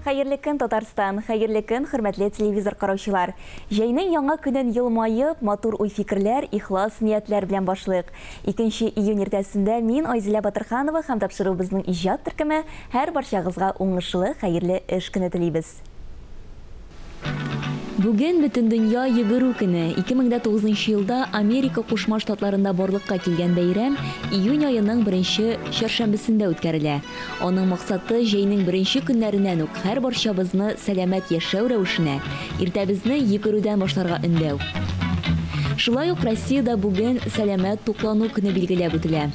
Хәерле көн, Татарстан, хәерле көн, хөрмәтле телевизор караучылар. Җәйнең яңа көнен елмаеп, матур уй-фикерләр, ихлас ниятләр белән башлыйк. 2 июнь иртәсендә мин Айзилә Батырханова һәм тапшыру безнең иҗат төркеме һәр барчагызга уңышлы, хәерле эш көне телибез. Бүген бөтен дөнья йөгерү көне. 2009 елда Америка Кушма Штатларында барлыкка килгән бәйрәм июнь аеның 1 чаршамбысында үткәрелә. Аның максаты җәйнең 1 көннәреннән үк һәр барчабызны сәламәт яшәү рәвешенә, иртәбезне йөгерүдән башларга өндәү. Шулай ук Россиядә бүген сәламәт туклану көне билгеләп үтелә.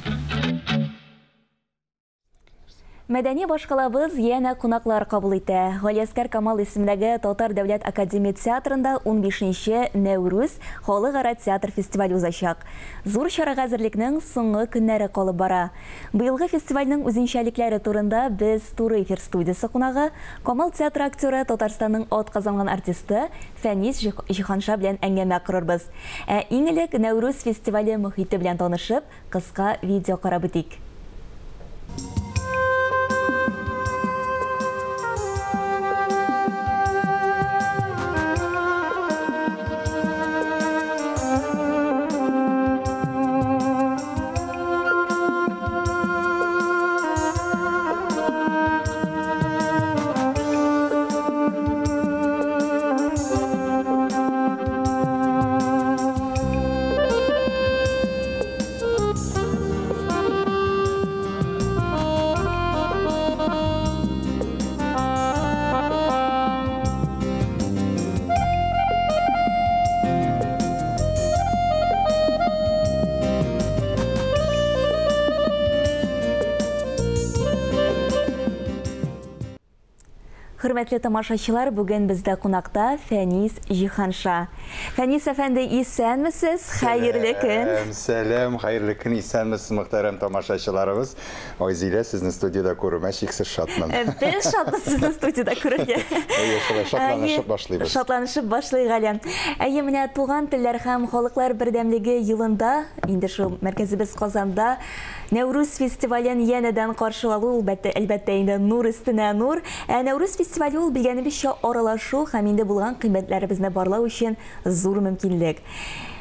Мәдәни башкалабыз яна кунаклар кабул итә. Галиәскәр Камал исемендәге Татар дәүләт академия театрында 15-нче Нәүрүз халыкара театр фестивале узачак. Зур чарага әзерлекнең соңгы көннәре калып бара. Быелгы фестивальнең үзенчәлекләре турында без Туры эфир студиясы кунагы, Камал театры актеры, Татарстанның ат казанган артисты Фәнис Җиһанша белән әңгәмә корырбыз. Иң элек Нәүрүз фестивале мөхите белән танышып, кыска видео карап үтик. Хөрмәтле тамашачылар, бүген бездә кунакта Фәнис Җиһанша. Фәнис әфәнде, исәнмесез? Хәерле көн. Сәлам, хәерле көн, исәнмесез, мөхтәрәм тамашачыларыбыз. Айзилә, сезне студияда күрүмә шиксез шатмын. Без шатбыз сезне студияда күрергә. Шатланышып башлыйбыз. Шатланышып башлыйк әле. Менә туган телләр һәм халыклар бердәмлеге елында, инде шу мәркәзебез Казанда Нәүрүз фестивален янәдән каршы алу, әлбәттә инде нур өстенә нур. Нәүрүз фестивале ул билгеләнүчә аралашу һәм инде булган кыйммәтләребезне барлау өчен зур мөмкинлек.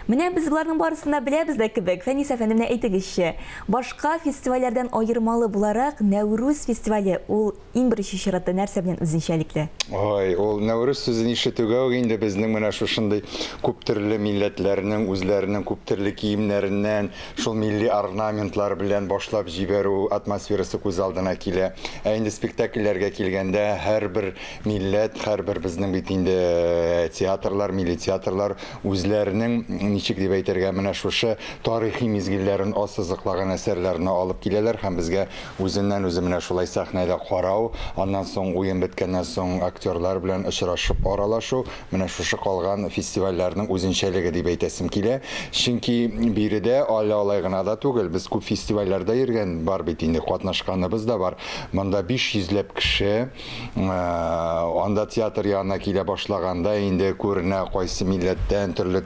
Менә без буларның барысында беләбез дә кебек. Фәнис әфәнде, менә әйтегезче, башка фестивальләрдән аермалы буларак Нәүрүз фестивале ул иң беренче чиратта нәрсә белән үзенчәлекле? Ой, ул Нәүрүз сүзен ишетүгә инде безнең менә шушындый күп төрле милләтләрнең үзләренең күп төрле киемнәреннән, шул милли орнаментлар белән башлап җибәрү атмосферасы күз алдына килә. Инде спектакльләргә килгәндә һәрбер милләт, һәрбер безнең бит инде театрлар, милли театрлар үзләренең ничек дип әйтергә, менә шушы тарихи мизгилләрен ассызыклаган әсәрләрне алып киләләр һәм безгә үзеннән-үзе менә шулай сәхнәдә карау, аннан соң уен беткәннән соң актерлар белән очрашып аралашу, менә шушы калган фестивальләрнең үзенчәлеге дип әйтәсем килә. Чөнки биредә алай гына да түгел, без күп фестивальләрдә йөргән бар бит инде, катнашканыбыз да бар. Монда 500ләп кеше, анда театр янына килә башлаганда инде күренә кайсы милләттән төрле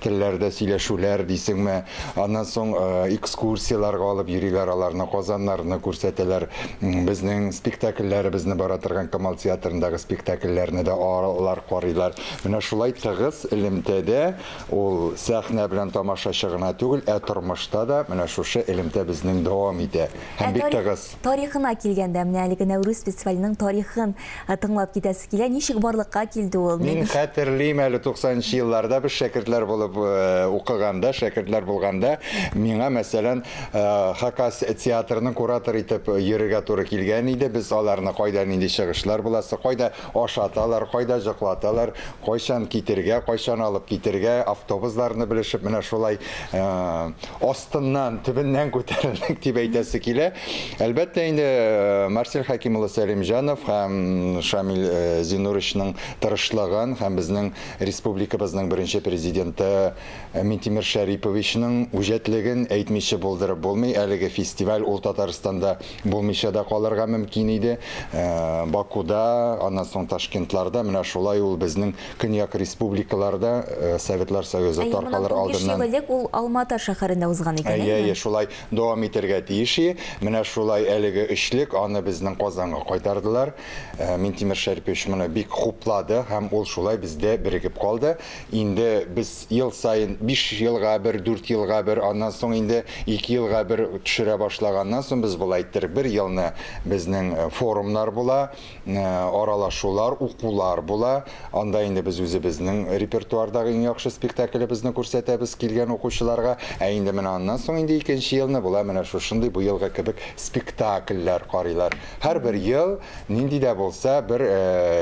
телләрдә сөйләшүләр дисеңме, аннан соң экскурсияларга алып йөриләр, аларны Казаннарны күрсәтәләр. Безнең спектакльләребезне бара торган Камал театрындагы спектакльләрне дә алар карыйлар. Менә шулай тыгыз элемтәдә ул сәхнә белән тамашачы гына түгел, тормышта да менә шушы элемтә безнең дәвам итә. Һәм бик тыгыз. Тарихына килгәндә, менә әлеге Нәүрүз фестиваленең тарихын тыңлап китәсе килә. Ничек барлыкка килде ул? Мин хәтерлим әле 90-нчы елларда без шәкертләр булып укыганда, шәкертләр булганда, миңа мәсәлән Хакас театрының куратор итеп йөрергә туры килгән иде. Без аларны кайдан инде чыгышлар буласы, кайда ашаталар, кайда җыклаталар, кайчан китергә, кайчан алып китергә, автобусларны белешеп, менә шулай астыннан, төбеннән күтәрелдек дип әйтәсе килә. Әлбәттә инде Марсель Хакимулы Сәлимҗанов һәм Шамил Зинуровичның тырышлыгын һәм безнең республикабызның беренче президенты Минтимер Шариповичның үҗәтлеген әйтмичә булдырып булмый. Әлеге фестиваль ул Татарстанда булмыйча да калырга мөмкин иде. Бакуда, аннан соң Ташкентларда, менә шулай ул безнең Көньяк республикаларда Советлар Союзы таркалыр алдыннан. Ул Алматы шәһәрендә узган икән. Шулай дәвам итәргә тиеш. Менә шулай әлеге эшлек аны безнең Казанга кайтардылар. Минтимер Шарипович моны бик хуплады һәм ул шулай бездә бирегеп калды. Инде без ел сайын 5 елга бер, 4 елга бер, аннан соң инде 2 елга бер төшерә башлаганнан соң без булай иттек. 1 елны безнең форумнар була, аралашулар, укулар була. Анда инде без үзебезнең репертуардагы иң яхшы спектаклебезне күрсәтәбез килгән укучыларга. Инде менә аннан соң инде 2нче елны була, менә шушындый бу елга кебек спектакльләр карыйлар. Һәр бер ел нинди дә булса бер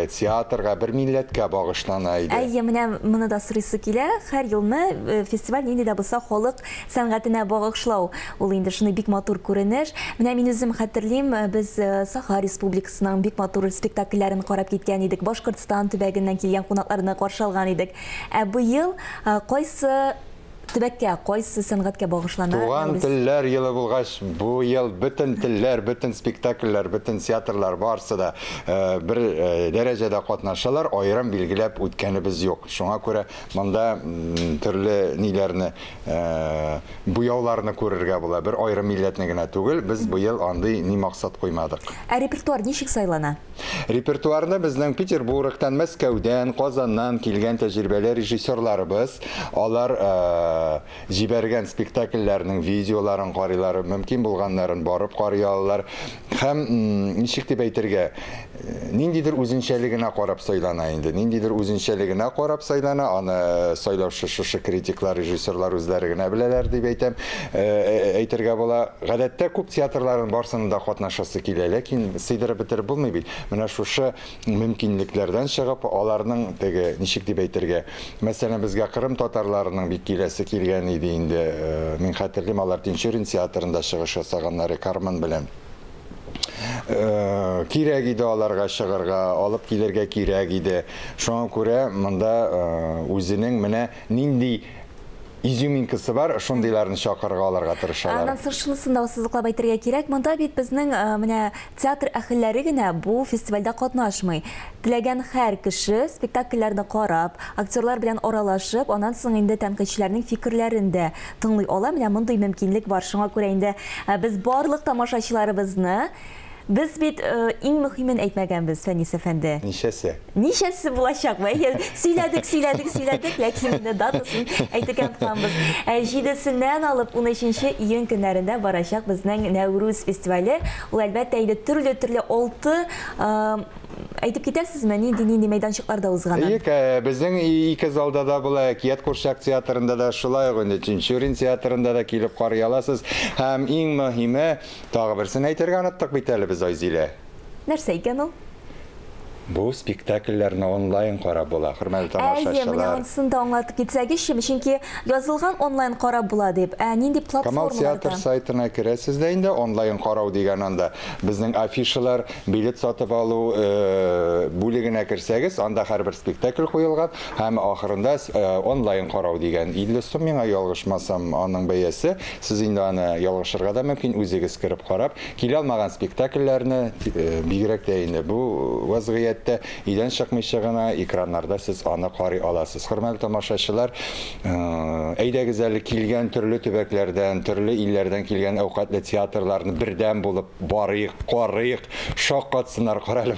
театрга, бер милләткә багышлана иде. Менә моны да сорыйсы килә. Һәр елны фестиваль нинди дә булса халык сәнгатенә багышлау. Ул инде шуны бик матур күренеш. Менә мин үзем хәтерлим, без Саха Республикасының бик матур спектакльләрен карап киткән идек. Башкортстан төбәгеннән килгән кунакларны каршы алган идек. Бу ел кайсы төбәккә, кайсы сәнгатькә багышлана? Туган телләр елы булгач, бу ел бөтен телләр, бөтен спектакльләр, бөтен театрлар барсы да бер дәрәҗәдә катнашалар, аерым билгеләп үткәнебез юк. Шуңа күрә монда төрле ниләрне, буяуларны күрергә була. Бер аерым милләтне генә түгел, без бу ел андый ни максат куймадык. Репертуар ничек сайлана? Репертуарны безнең Петербургтан, Мәскәүдән, Казаннан килгән тәҗрибәле режиссерларыбыз, алар җибәргән спектакльләрнең видеоларын карыйлар, мөмкин булганнарын барып карый алалар. Һәм ничек дип әйтергә, ниндидер үзенчәлегенә карап сайлана инде. Ниндидер үзенчәлегенә карап сайлана, аны сайлаучы шушы критиклар, режиссерлар үзләре генә беләләр дип әйтәм. Әйтергә була, гадәттә күп театрларның барсында катнашасы килә, ләкин сыйдырып бетереп булмый бит. Менә шушы мөмкинлекләрдән чыгып, аларның теге ничек дип әйтергә, мәсәлән, безгә Кырым татарларының бик киләсе килгән иде инде. Мин хәтерлим, алар Тинчурин театрында чыгыш ясаганнары Карман белән. Кирәк иде аларга чыгарга, алып килергә кирәк иде. Шуңа күрә монда үзенең менә нинди изюминкасы бар, шундыйларны чакырга аларга тырышалар. Аннан сыршынысын да сызыклап әйтергә кирәк. Монда бит безнең менә театр әһелләре генә бу фестивальдә катнашмый. Теләгән һәр кеше спектакльләрне карап, актерлар белән аралашып, аннан соң инде тәнкыйтьчеләрнең фикерләрен дә тыңлый ала. Менә мондый мөмкинлек бар. Шуңа күрә инде без барлык тамашачыларыбызны Biz bit иң мөһимен әйтмәгәнбез, Фәнис әфәнде. Ничәсе? Ничәсе булачак? Сөйләдек, ләкин датасын әйтергә торабыз. 7-сеннән алып 13 июнь көннәрендә барачак безнең Нәүрүз фестивале. Ул әлбәттә инде төрле 6 әйтеп китәсезме, нинди мәйданчыкларда узганын? Безнең ике залда да була, Кият Курчак театрында да шулай ук, Тинчурин театрында да килеп карый аласыз. Һәм иң мөһиме, тагы берсен әйтергә оныттык бит әле без, Айзилә. Нәрсә икән ул? Бу спектакльләрне онлайн карап була, хөрмәтле тамашачылар. Менә анысын да аңлатып китсәгез, чөнки язылган онлайн карап була дип. Нинди платформаларда? Камал театр сайтына керәсез дә инде, онлайн карау дигән анда безнең афишалар, билет сатып алу бүлегенә керсәгез, анда һәрбер спектакль куелган һәм ахырында онлайн карау дигән 50 сум, миңа ялгышмасам, аның бәясе. Сез инде аны ялгышырга да мөмкин, үзегез кереп карап, килә алмаган спектакльләрне бигрәк тә инде бу вазгыять идән чыкмыйча гына экраннарда сез аны карый аласыз. Хөрмәтле тамашачылар, әйдәгез әле килгән төрле төбәкләрдән, төрле илләрдән килгән әүкатлы театрларны бердән булып барыйк, карыйк, шаккатсыннар. Карале,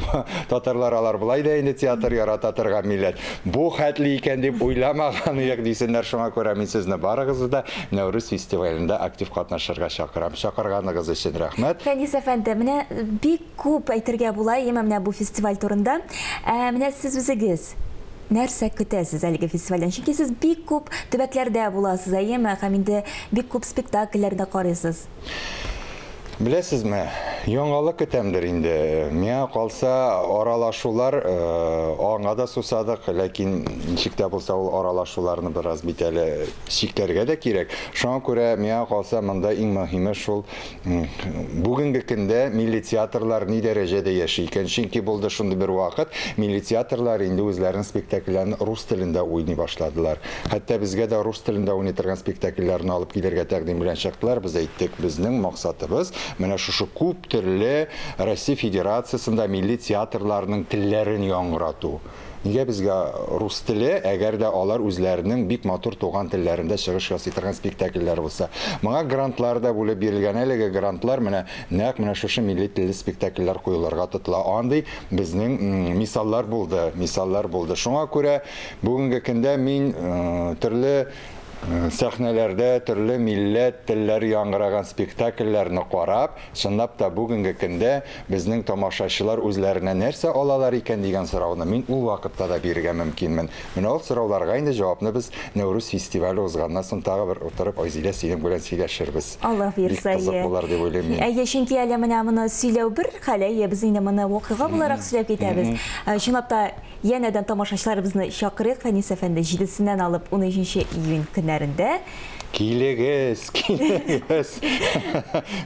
татарлар алар булай да инде театр ярата торган милләт. Бу хәтле икән дип уйламаган як дисеннәр. Шуңа күрә мин сезне барыгызны да Нәүрүз фестивалендә актив катнашырга чакырам. Чакырганыгыз өчен рәхмәт. Фәнис әфәнде, менә бик күп әйтергә була, менә бу фестиваль турында. Менә сез үзегез нәрсә көтәсез әлеге фестивальдән? Чөнки сез бик күп төбәкләрдә буласыз, һәм инде бик күп спектакльләрдә карыйсыз. Беләсезме, Яңалык көтәмдер инде. Миңа калса аралашулар аңа да сусадык, ләкин ничек тә булса ул аралашуларны бераз бит әле шикләргә дә кирәк. Шуңа күрә миңа калса монда иң мөһиме шул бүгенге көндә милли театрлар ни дәрәҗәдә яши икән. Чөнки булды шундый бер вакыт, милли театрлар инде үзләренең спектакльләрен рус телендә уйный башладылар. Хәтта безгә дә рус телендә уйный торган спектакльләрне алып килергә тәкъдим белән чыктылар. Без әйттек, безнең максатыбыз менә шушы күп төрле Россия Федерациясында милли театрларның телләрен яңгырату. Нигә безгә рус теле, әгәр дә алар үзләренең бик матур туган телләрендә чыгыш ясый торган спектакльләр булса. Моңа грантлар да булып бирелгән, әлеге грантлар менә шушы милли телле спектакльләр куелырга тотыла. Андый безнең мисаллар булды. Шуңа күрә бүгенге көндә мин төрле сәхнәләрдә төрле милләт телләре яңгыраган спектакльләрне карап, чынлап та бүгенге көндә безнең тамашачылар үзләренә нәрсә алалар икән дигән сорауны мин ул вакытта да бирергә мөмкинмен. Менә ул сорауларга инде җавапны без Нәүрүз фестивале узганнан соң тагы бер утырып Айзилә синең белән сөйләшербез. Алла бирсә. Кызык булар дип уйлыйм мин. Чөнки әле менә моны сөйләү бер хәле, без инде моны вакыйга буларак сөйләп китәбез. Чынлап та янәдән тамашачыларыбызны чакырыйк, Фәнис әфәнде 7-сеннән алып 13 июнь көннәрендә. Килегез.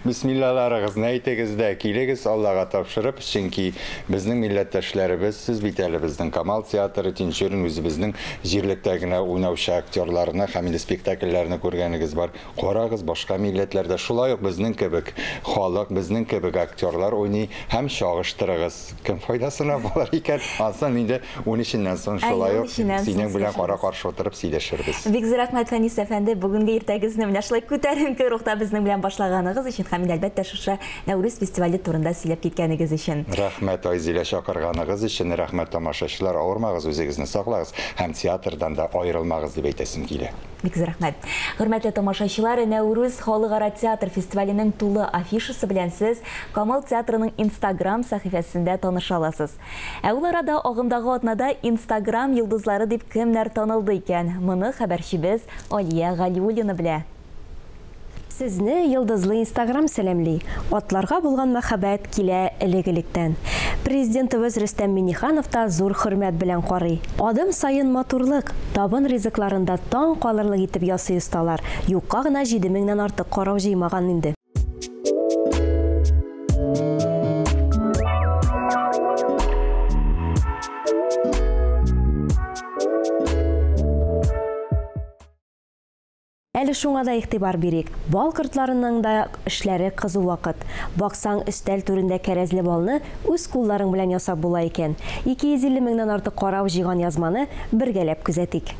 Бисмиллаларыгызны әйтегез дә, килегез Аллага тапшырып, чөнки безнең милләттәшләребез, сез бит әле безнең Камал театры, Тинчурин үзебезнең җирлектә генә уйнаучы актерларны һәм инде спектакльләрне күргәнегез бар. Карагыз, башка милләтләрдә шулай ук безнең кебек халык, безнең кебек актерлар уйный һәм чагыштырыгыз. Кем файдасына булар икән? Асан инде 13-нән соң шулай ук синең белән кара-каршы утырып сөйләшербез. Бик рәхмәт, Фәнис әфәнде, бүгенге иртәгезне менә шулай күтәренке рухта безнең белән башлаганыгыз өчен һәм әлбәттә шушы Нәүрүз фестивале турында сөйләп киткәнегез өчен. Рәхмәт Айзилә чакырганыгыз өчен, рәхмәт тамашачылар, авырмагыз, үзегезне саклагыз һәм театрдан да аерылмагыз дип әйтәсем килә. Бик рәхмәт. Хөрмәтле тамашачылар, Нәүрүз халыкара театр фестиваленең тулы афишасы белән сез Камал театрының Instagram сәхифәсендә таныша аласыз. Ә ул арада агымдагы атнада Instagram йолдызлары дип кемнәр танылды икән? Моны хәбәрчебез Алия Галиуллина белә. Сезне йылдызлы Instagram сәламли. Атларга булган мәхәббәт килә элек-электән. Президентыбыз Рөстәм Миңнеханов та зур хөрмәт белән карый. Адым сайын матурлык, табын ризыкларында таң калырлык итеп ясый осталар. Юкка гына 7000-нән артык карау җыймаган инде. Әле шуңа да игътибар бирик. Бал кортларының да эшләре кызу вакыт. Баксаң, өстәл түрендә кәрәзле балны үз кулларың белән ясап була икән. 250 меңнән артык карау җыйган язманы бергәләп күзәтик.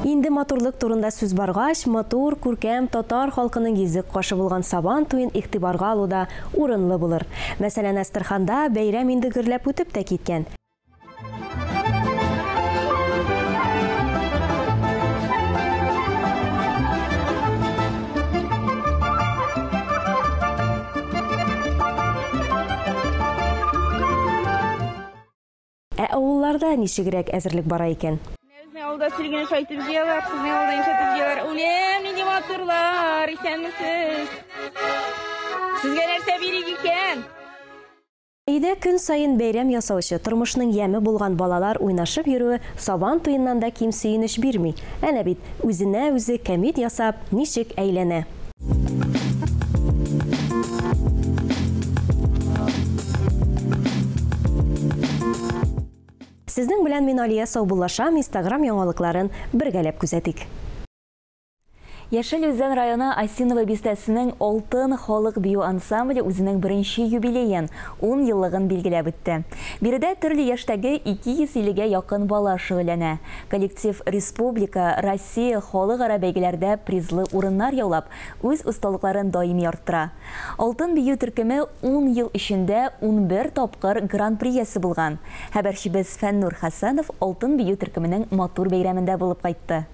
Инде матурлык турында сүз баргач, матур, күркәм татар халкының йөзек кашы булган Сабан туен игътибарга алуда урынлы булыр. Мәсәлән, Әстерханда бәйрәм инде гөрләп үтеп тә киткән. Авылларда ничегрәк әзерлек бара икән? Авылда сөлгене шайтып җыялар, кызны авылда шайтып җыялар. Үлем, нинди матурлар, исәнмесез? Сезгә нәрсә бирик икән? Өйдә көн сайын бәйрәм ясаучы, тормышның яме булган балалар уйнашып йөрүе Сабан туеннан да ким сөенеч бирми. Әнә бит, үзенә үзе кәмит ясап, ничек әйләнә. Сезнең белән мин Алия Саубуллашам, Instagram яңалыкларын бергәләп күзәтик. Яшел Үзән районы Осиново бистәсенең Алтын халык бию ансамбле үзенең беренче юбилеен 10 еллыгын билгеләп үтте. Биредә төрле яшьтәге 250-гә якын бала шөгыльләнә. Коллектив республика, Россия халыкара бәйгеләрдә призлы урыннар яулап, үз осталыкларын даими арттыра. Алтын бию төркеме 10 ел эчендә 11 тапкыр гран-приясе булган. Хәбәрчебез Фәннур Хәсәнов Алтын бию төркеменең матур бәйрәмендә булып кайтты.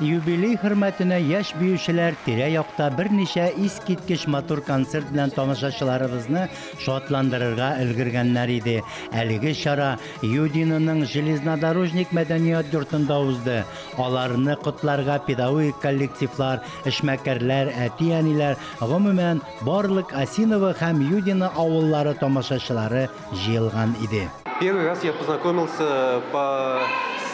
Юбилей хөрмәтенә яшь биючеләр тирә-якта берничә искиткеч матур концерт белән тамашачыларыбызны шатландырырга өлгергәннәр иде. Әлеге чара Юдинаның железнодорожник мәдәният йортында узды. Аларны котларга педагогик коллективлар, эшмәкәрләр, әти-әниләр, гомумән барлык Осиново һәм Юдина авыллары тамашачылары җыелган иде. Первый раз я познакомился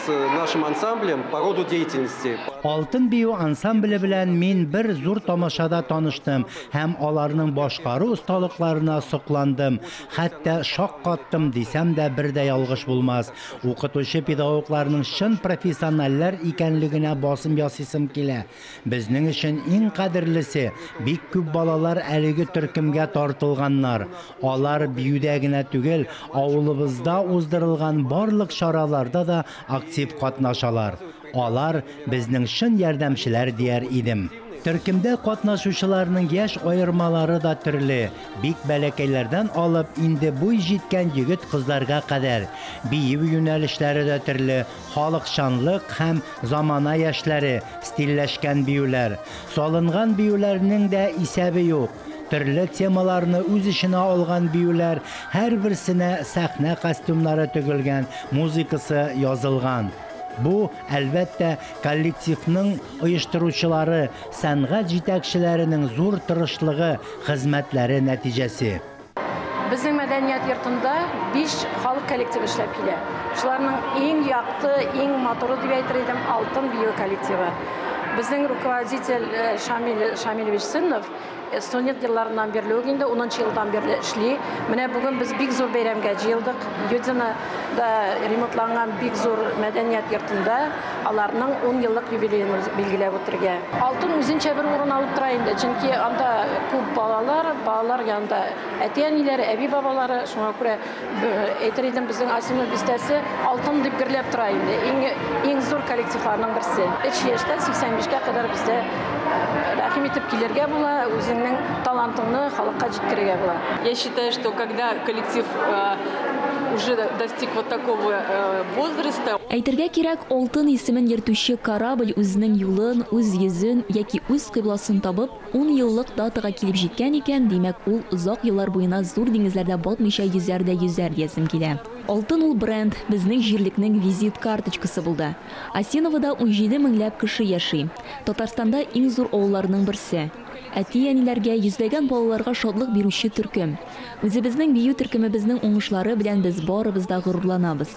с нашим ансамблем по роду деятельности. Алтын бию ансамбле белән мин бер зур тамашада таныштым һәм аларның башкару осталыкларына сокландым. Хәтта шаккаттым дисәм дә бер дә ялгыш булмас. Укытучы педагогларның чын профессионаллар икәнлегенә басым ясыйсым килә. Безнең өчен иң кадерлесе бик күп балалар әлеге төркемгә тартылганнар. Алар биюдә генә түгел, авылыбызда уздырылган барлык чараларда да актив катнашалар. Алар безнең чын ярдәмчеләр дияр идем. Төркемдә катнашучыларның яшь аермалары да төрле. Бик бәләкәйләрдән алып инде буй җиткән егет-кызларга кадәр. Бию юнәлешләре дә төрле. Халыкчанлык һәм замана яшьләре, стильләшкән биюләр. Салынган биюләрнең дә исәбе юк. Төрле темаларны үз ишенә алган биюләр, һәрберсенә сәхнә костюмнары төгелгән, музыкасы язылган. Бу, әлбәттә, коллективның оештыручылары, сәнгать җитәкчеләренең зур тырышлыгы, хезмәтләре нәтиҗәсе. Безнең мәдәният йортында 5 халык коллективы эшләп килә. Шуларның иң якты, иң матуры дип әйтер идем, Алтын бию коллективы. Безнең руководитель Шамилевич Сыннов студент елларынан бирле үк инде 10 елдан бирле эшли. Менә бүген без бик зур бәйрәмгә җыелдык. Юдинада ремонтланган бик зур мәдәният йортында аларның 10 еллык юбилеен билгеләп үтергә. Алтын үзенчә бер урын алып тора инде, чөнки анда күп балалар янында әти-әниләре, әби-бабалары, шуңа күрә әйтер идем, безнең Осиново бистәсе Алтын дип гөрләп тора инде. Иң зур коллективларның берсе. 3 яшьтән 85-ка кадәр бездә рәхим итеп килергә була, үзеңнең талантыңны халыкка җиткерергә була. Я считаю, что когда коллектив уже достиг вот такого возраста. Әйтергә кирәк, Алтын исемен йөртүче корабль үзенең юлын, үз йөзен яки үз кыйбласын табып, 10 еллык датага килеп җиткән икән, димәк ул озак еллар буена зур диңгезләрдә батмыйча йөзәр диясем килә. Алтын ул бренд, безнең җирлекнең визит карточкасы булды. Осиновода 17 меңләп кеше яши. Татарстанда иң зур авылларның берсе. Әти-әниләргә, йөзләгән балаларга шатлык бирүче төркем. Үзебезнең бию төркемебезнең уңышлары белән без барыбыз да горурланабыз.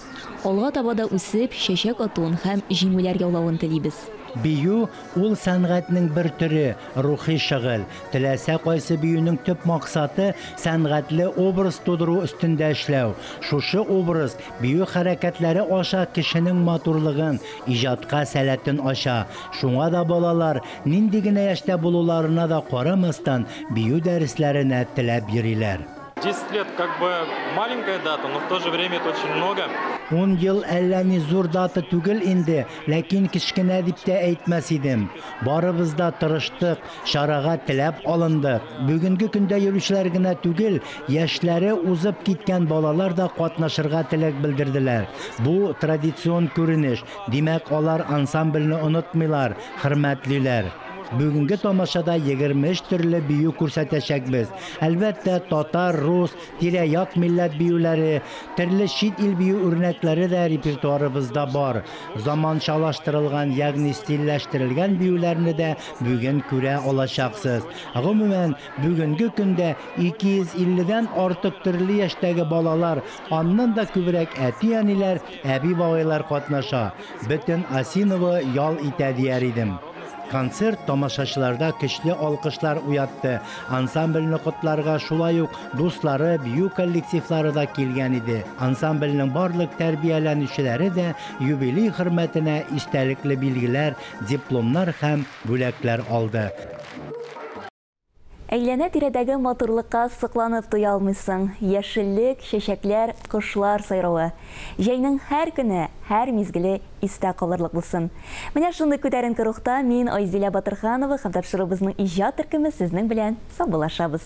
Алга таба да үсеп, чәчәк атуын һәм җиңүләр яулавын телибез. Бию ул сәнгатьнең бер төре, рухи шөгыль. Теләсә кайсы биюнең төп максаты сәнгатьле образ тудыру өстендә эшләү. Шушы образ бию хәрәкәтләре аша кешенең матурлыгын, иҗатка сәләтен аша. Шуңа да балалар нинди генә яшьтә булуларына да карамастан бию дәресләренә теләп йөриләр. 10 лет как бы маленькая дата, но в то же время это очень много. 10 ел әллә ни зур дата түгел инде, ләкин кичкенә дип тә әйтмәс идем. Барыбыз да тырыштык, чарага теләп алындык. Бүгенге көндә йөрүчеләр генә түгел, яшьләре узып киткән балалар да катнашырга теләк белдерделәр. Бу традицион күренеш, димәк алар ансамбльне онытмыйлар, хөрмәтлиләр. Бүгенге тамашада 23 төрле бию күрсәтәчәкбез. Әлбәттә, татар, рус, тирә-як милләт биюләре, төрле чит ил бию үрнәкләре дә репертуарыбызда бар. Заманчалаштырылган, ягъни стильләштерелгән биюләрне дә бүген күрә алачаксыз. Гомумән, бүгенге көндә 250-дән артык төрле яшьтәге балалар, аннан да күбрәк әти-әниләр, әби-бабайлар катнаша. Бөтен Осиново ял итә дияр идем. Концерт тамашачыларда көчле алкышлар уятты. Ансамбльне котларга шулай ук дуслары, бию коллективлары да килгән иде. Ансамбльнең барлык тәрбияләнүчеләре дә юбилей хөрмәтенә истәлекле билгеләр, дипломнар һәм бүләкләр алды. Әйләнә тирәдәге матурлыкка сыкланып туя алмыйсың. Яшеллек, чәчәкләр, кошлар сайравы. Җәйнең һәр көне, һәр мизгеле истә калырлык булсын. Менә шундый күтәренке рухта мин Айзилә Батырханова һәм тапшырыбызның иҗат төркеме сезнең белән саубуллашабыз.